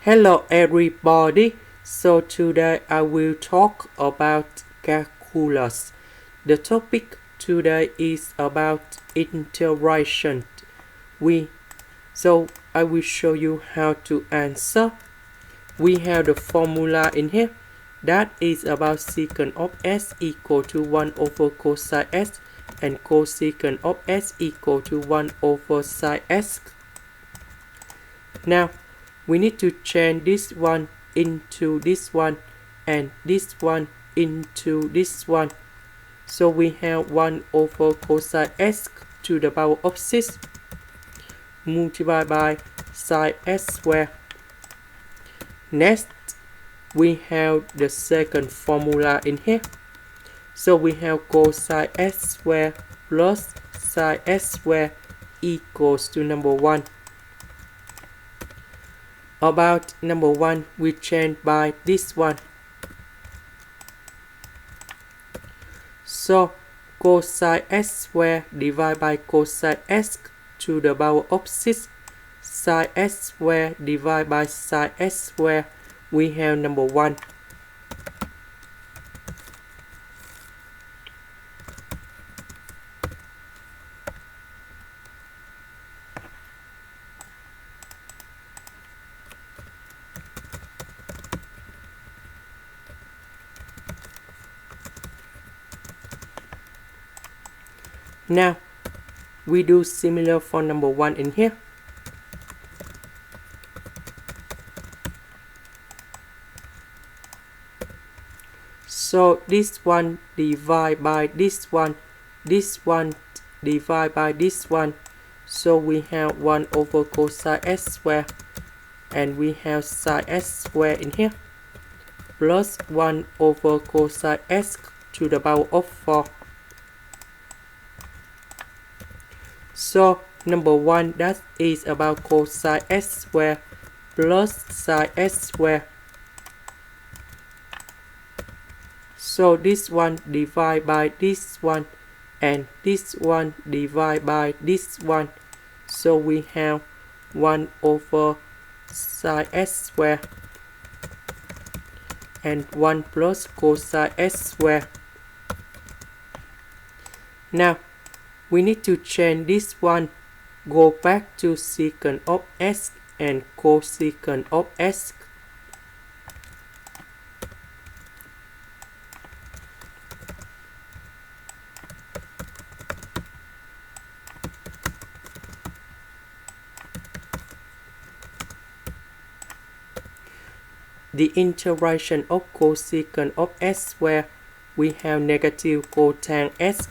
Hello everybody. So today I will talk about calculus. The topic today is about integration. I will show you how to answer. We have the formula in here. That is about secant of s equal to 1 over cosine s and cosecant of s equal to 1 over sine s. Now we need to change this one into this one and this one into this one. So we have 1 over cosine s to the power of 6 multiplied by sine s squared. Next, we have the second formula in here. So we have cosine s squared plus sine s squared equals to number 1. About number 1, we change by this one. So cosine s squared divided by cosine s to the power of 6 sine s squared divided by sine s squared, we have number 1. Now we do similar for number 1 in here. So this one divided by this one divided by this one. So we have 1 over cosine s squared and we have sine s squared in here plus 1 over cosine s to the power of 4. So number 1, that is about cosine s squared plus sine s squared. So this one divided by this one and this one divided by this one. So we have 1 over sine s squared and 1 plus cosine s squared. Now we need to change this one, go back to secant of s and cosecant of s. The integration of cosecant of s where we have negative cotang s.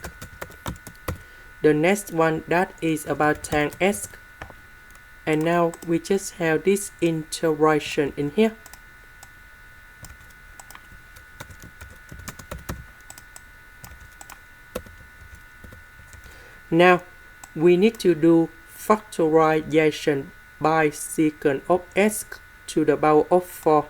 The next one, that is about tan s. And now we just have this integration in here. Now we need to do factorization by secant of s to the power of 4.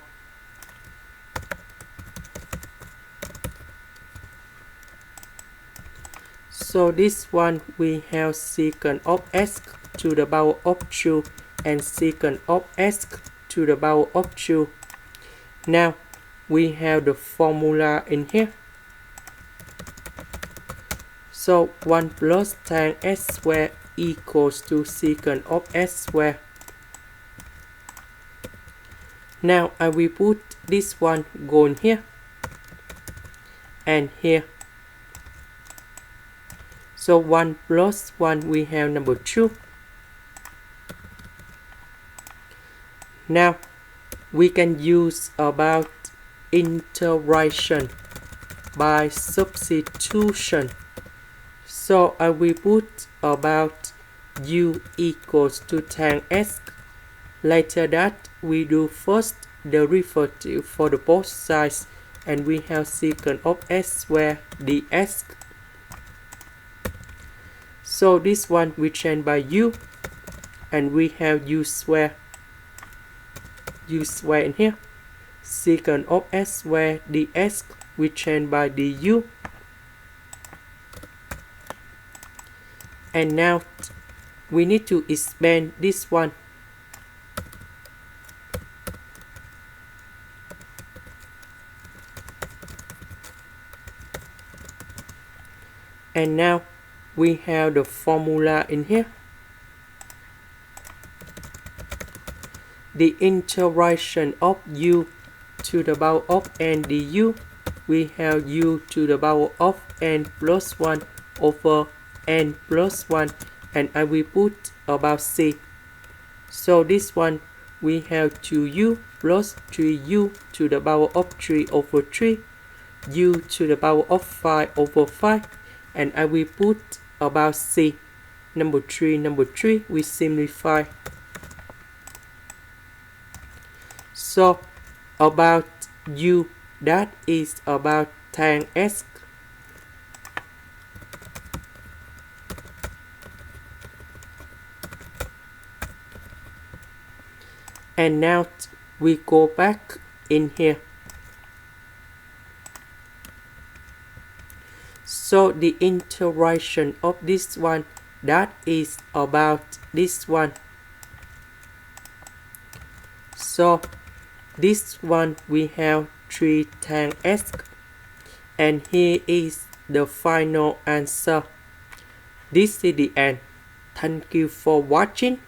So this one we have secant of s to the power of 2 and secant of s to the power of 2. Now we have the formula in here. So 1 plus tan s squared equals to secant of s squared. Now I will put this one going here and here. So 1 plus 1, we have number 2. Now we can use about integration by substitution. So I will put about u equals to tan s. Later that we do first derivative for the both sides and we have secant of s squared ds. So this one we change by u and we have u squared in here. Secant of s squared ds we change by du. And now we need to expand this one. And now we have the formula in here. The integration of u to the power of n du, we have u to the power of n plus 1 over n plus 1, and I will put about c. So this one we have 2u plus 3u to the power of 3 over 3, u to the power of 5 over 5, and I will put about c. Number 3, we simplify. So about u, that is about tan s. And now we go back in here. So the integration of this one, that is about this one. So this one we have 3 tan s, and here is the final answer. This is the end. Thank you for watching.